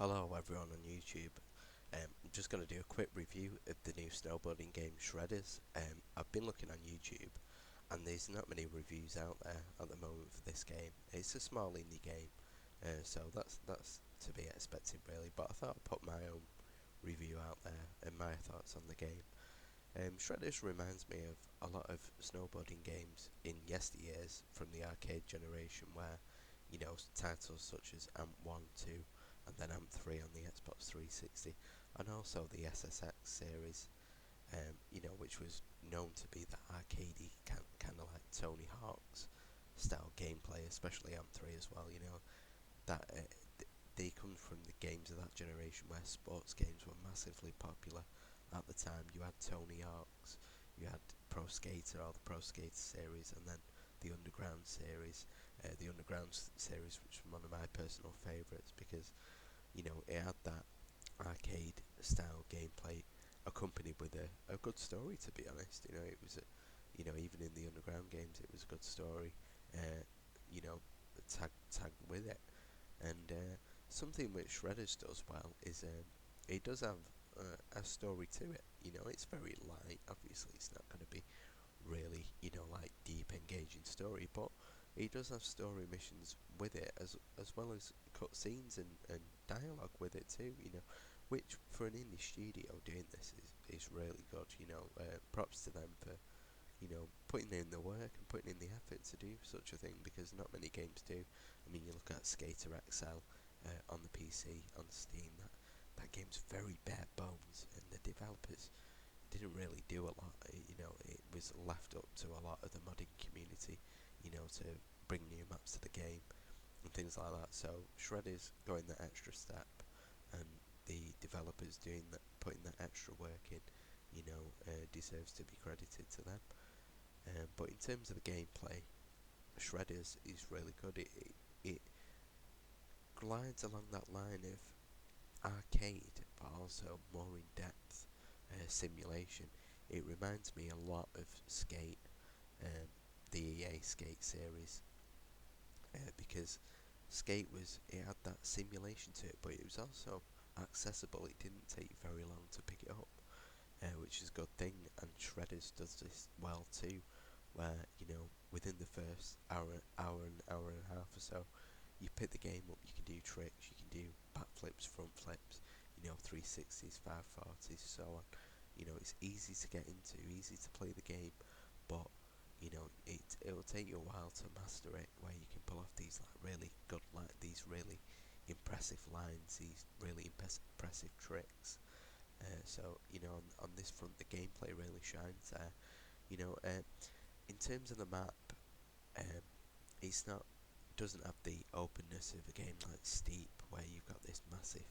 Hello everyone on YouTube. I'm just going to do a quick review of the new snowboarding game Shredders. I've been looking on YouTube and there's not many reviews out there at the moment for this game. It's a small indie game, so that's to be expected really, but I thought I'd put my own review out there and my thoughts on the game. Shredders reminds me of a lot of snowboarding games in yesteryears from the arcade generation where, titles such as AMP 1, 2 and then AMP 3 on the Xbox 360 and also the SSX series, which was known to be the arcadey kind of like Tony Hawk's style gameplay, especially AMP 3 as well, that they come from the games of that generation where sports games were massively popular at the time. You had Tony Hawk's, you had Pro Skater or the Pro Skater series, and then the Underground series. The Underground series, which was one of my personal favourites because it had that arcade style gameplay accompanied with a good story. To be honest, it was even in the Underground games, it was a good story. Uh, you know, tag with it. And something which Shredders does well is it does have a story to it. It's very light. Obviously, it's not going to be really, like deep, engaging story, but it does have story missions with it as well as cutscenes and dialogue with it too. Which for an indie studio doing this is really good. Props to them for putting in the work and putting in the effort to do such a thing because not many games do. I mean, you look at Skater XL on the PC on Steam. That game's very bare bones, and the developers didn't really do a lot. It was left up to a lot of the modding community, to bring new maps to the game and things like that. So Shredders going that extra step, and the developers doing that, putting that extra work in, deserves to be credited to them. But in terms of the gameplay, Shredders is really good. It glides along that line of arcade, but also more in depth simulation. It reminds me a lot of Skate, um, the EA Skate series, because Skate it had that simulation to it, but it was also accessible. It didn't take very long to pick it up, which is a good thing. And Shredders does this well too, where within the first hour and a half or so, you pick the game up. You can do tricks, you can do backflips, front flips, 360s, 540s, so on. It's easy to get into, easy to play the game, but it'll take you a while to master it. Where you can pull off these like really good, like these really impressive lines, these really impressive tricks. So on this front, the gameplay really shines there. In terms of the map, um, it's not doesn't have the openness of a game like Steep, where you've got this massive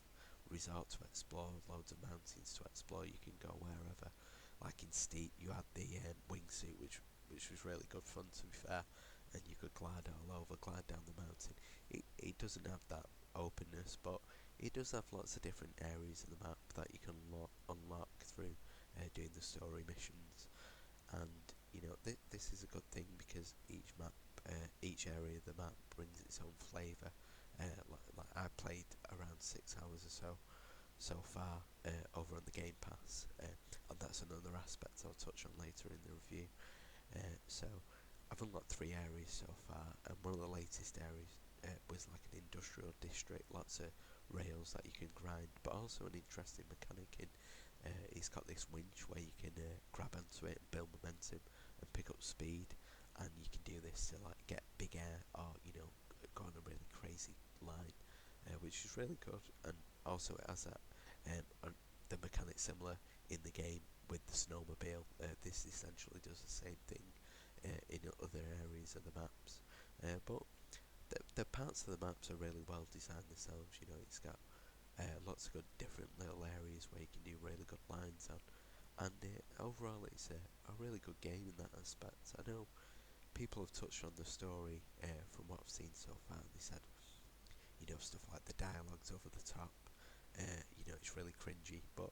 resort to explore, loads of mountains to explore. You can go wherever. Like in Steep, you had the wingsuit, which was really good fun to be fair, and you could glide all over, glide down the mountain. It doesn't have that openness, but it does have lots of different areas of the map that you can unlock through doing the story missions. And this is a good thing because each area of the map brings its own flavour. Like I played around 6 hours or so far over on the Game Pass, and that's another aspect I'll touch on later in the review. So I've unlocked 3 areas so far, and one of the latest areas was like an industrial district, lots of rails that you can grind, but also an interesting mechanic in it's got this winch where you can grab onto it and build momentum and pick up speed, and you can do this to like get big air or go on a really crazy line, which is really good. And also it has that the mechanic similar in the game with the snowmobile. This essentially does the same thing in other areas of the maps, but the parts of the maps are really well designed themselves. It's got lots of good different little areas where you can do really good lines on, and overall it's a really good game in that aspect. I know people have touched on the story from what I've seen so far, and they said stuff like the dialogue's over the top, it's really cringy, but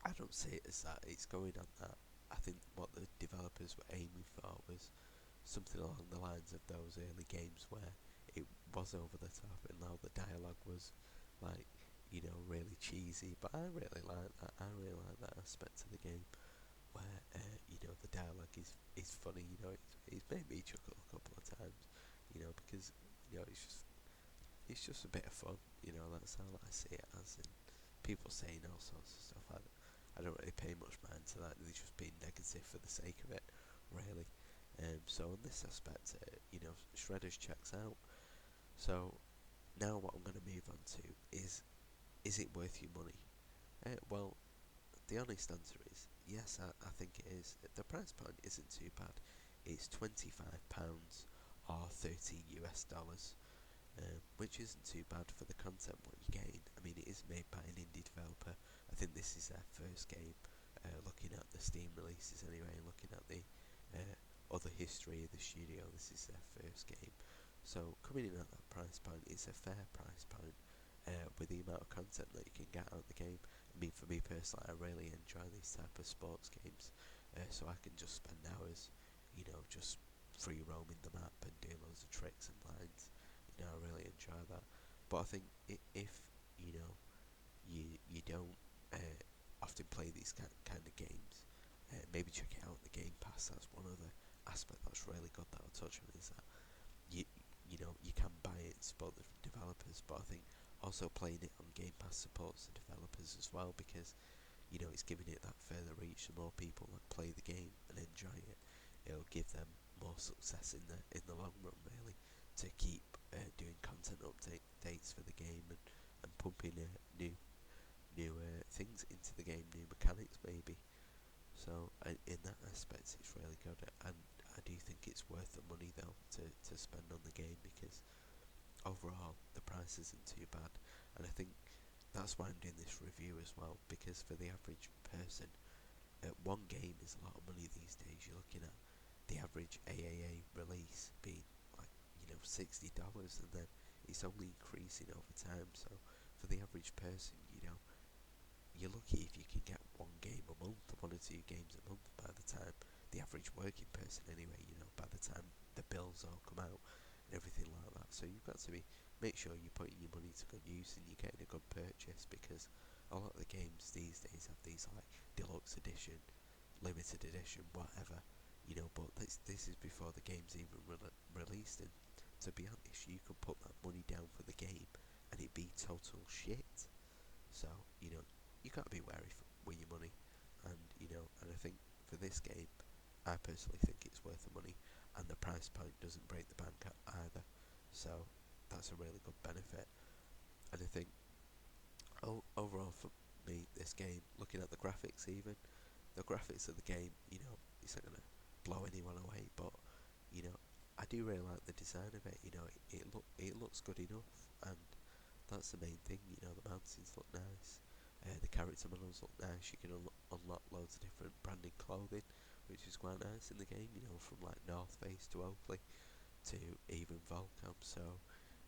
I don't see it as that. It's going on that. I think what the developers were aiming for was something along the lines of those early games where it was over the top and now the dialogue was like, really cheesy. But I really like that. I really like that aspect of the game where the dialogue is funny. It's made me chuckle a couple of times. Because it's just a bit of fun. That's how I see it as. And people saying all sorts of stuff. I don't really pay much mind to that. They're just being negative for the sake of it, really. So in this aspect, Shredders checks out. So now what I'm going to move on to is it worth your money? Well, the honest answer is yes. I think it is. The price point isn't too bad. It's £25 or 13 US dollars, which isn't too bad for the content what you gain. I mean, it is made by an indie developer. I think this is their first game. Looking at the Steam releases anyway, and looking at the other history of the studio, this is their first game. So coming in at that price point is a fair price point with the amount of content that you can get out of the game. I mean, for me personally, I really enjoy these type of sports games, so I can just spend hours, just free roaming the map and doing loads of tricks and lines. I really enjoy that. But I think if you don't often play these kind of games, maybe check it out on the Game Pass. That's one other aspect that's really good that I'll touch on, is that you you can buy it and support the developers, but I think also playing it on Game Pass supports the developers as well, because it's giving it that further reach to more people that play the game and enjoy it. It'll give them more success in the long run, really, to keep doing content updates for the game, and pumping new things into the game, new mechanics maybe. So in that aspect, it's really good, and I do think it's worth the money though to spend on the game, because overall the price isn't too bad, and I think that's why I'm doing this review as well, because for the average person, one game is a lot of money these days. You're looking at the average AAA release being like $60, and then it's only increasing over time. So for the average person, you're lucky if you can get one game a month, one or two games a month by the time the average working person anyway, by the time the bills all come out and everything like that. So you've got to make sure you're putting your money to good use and you're getting a good purchase, because a lot of the games these days have these like deluxe edition, limited edition, whatever, but this is before the game's even released, and to be honest, you could put that money down for the game and it be total shit. So, you got to be wary with your money, and and I think for this game, I personally think it's worth the money, and the price point doesn't break the bank either. So that's a really good benefit, and I think overall for me, this game, looking at the graphics, even the graphics of the game, it's not gonna blow anyone away, but you know, I do really like the design of it. It looks good enough, and that's the main thing. The mountains look nice. The character models look nice. You can unlock loads of different branded clothing, which is quite nice in the game. From like North Face to Oakley to even Volcom. So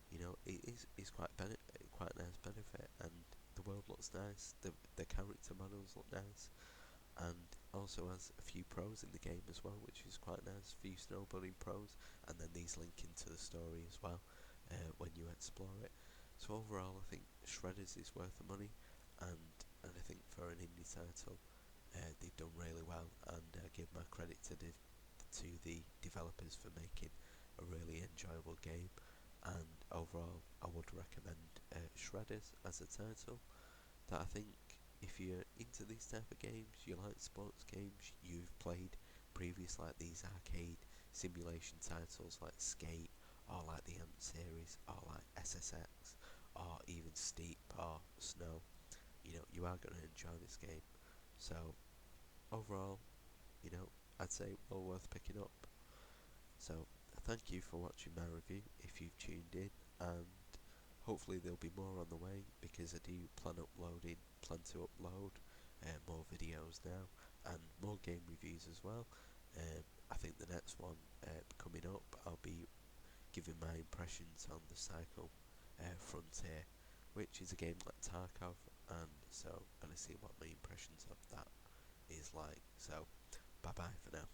it's quite a nice benefit, and the world looks nice. The character models look nice, and also has a few pros in the game as well, which is quite nice. A few snowboarding pros, and then these link into the story as well when you explore it. So overall, I think Shredders is worth the money, and I think for an indie title, they've done really well, and give my credit to the developers for making a really enjoyable game. And overall, I would recommend Shredders as a title. That I think if you're into these type of games, you like sports games, you've played previous like these arcade simulation titles like Skate, or like the Ant series, or like SSX, or even Steep or Snow, you are going to enjoy this game. So overall, I'd say well worth picking up. So thank you for watching my review if you've tuned in, and hopefully there'll be more on the way, because I do plan to upload more videos now, and more game reviews as well. I think the next one coming up, I'll be giving my impressions on the Cycle Frontier, which is a game like Tarkov, and so I'm going to see what my impressions of that is like. So bye bye for now.